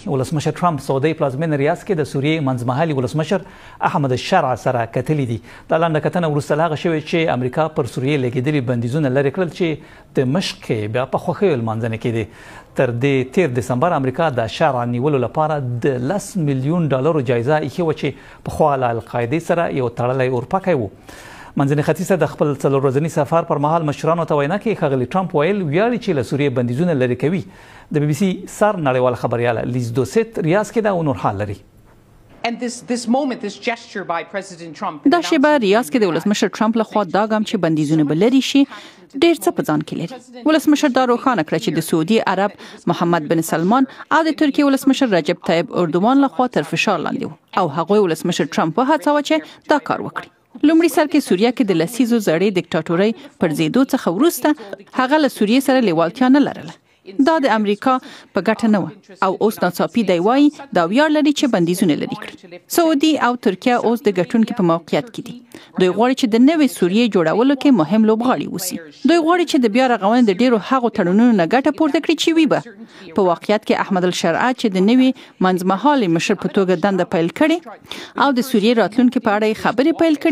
ولسمشر ټرمپ سعودي پلازمینه ریاض کې د سوریې منځمهالي ولسمشر احمد الشرع سره کتلي دي. د لاندې کتنه وروسته لاغه شوې چې امریکا پر سوریې لګېدلي بندیزونه لرې کړل چې د مشق بیا په خوښیو لمانځنه کېدي. تر دې 13 دسمبر امریکا د شرع نیولو لپاره د $10 ملیون جایزه ایښې وه چې پخوا له القاعدې سره یو تړلی اورپکی و. منځني ختیځ ته د خپل 4 ورځني سفر پر مهال مشرانو ته وینا کې ښاغلي ټرمپ ویل ویاړي چې له سوریې بندیزونه لرې کوي. د بي بي سي سر نړیوال خبرياله لیز دوسیت ریاض کې دا نور حال لري. دا شیبه ریاض کې د ولسمشر ټرمپ لخوا دا ګام چې بندیزونه به لرې شي ډېر څه په ځان کې لري. ولسمشر دا روښانه کړه چې د سعودي عرب محمد بن سلمان او د ترکیې ولسمشر رجب طیب اردوغان لخوا تر فشار لاندې وو او هغوی ولسمشر ټرمپ وهڅاوه چې دا کار وکړي. لومړي سر کې سوریه کې د لسیزو زړې دیکتاتورۍ پر زیدو څخه وروسته هغه له سوریې سره لیوالتیا نه لرله. دا د امریکا په ګټه نه و او اوس ناڅاپي دی وایي دا ویاړ لري چې بندیزونه لرې کړي. سعودي او ترکیه اوس د ګټونکو په موقعیت کې دي. دوی غواړي چې د نوې سوریې جوړولو کې مهم لوبغاړي وسی. دوی غواړي چې د بیا رغونې د ډیرو هغو تړونونو نه ګټه پورته کړي چې وي به په واقعیت کې احمد الشرع چې د نوې منځمهالي مشر په توګه دنده پیل کړي او د سوریې راتلونکو په اړه خبرې پیل کړي.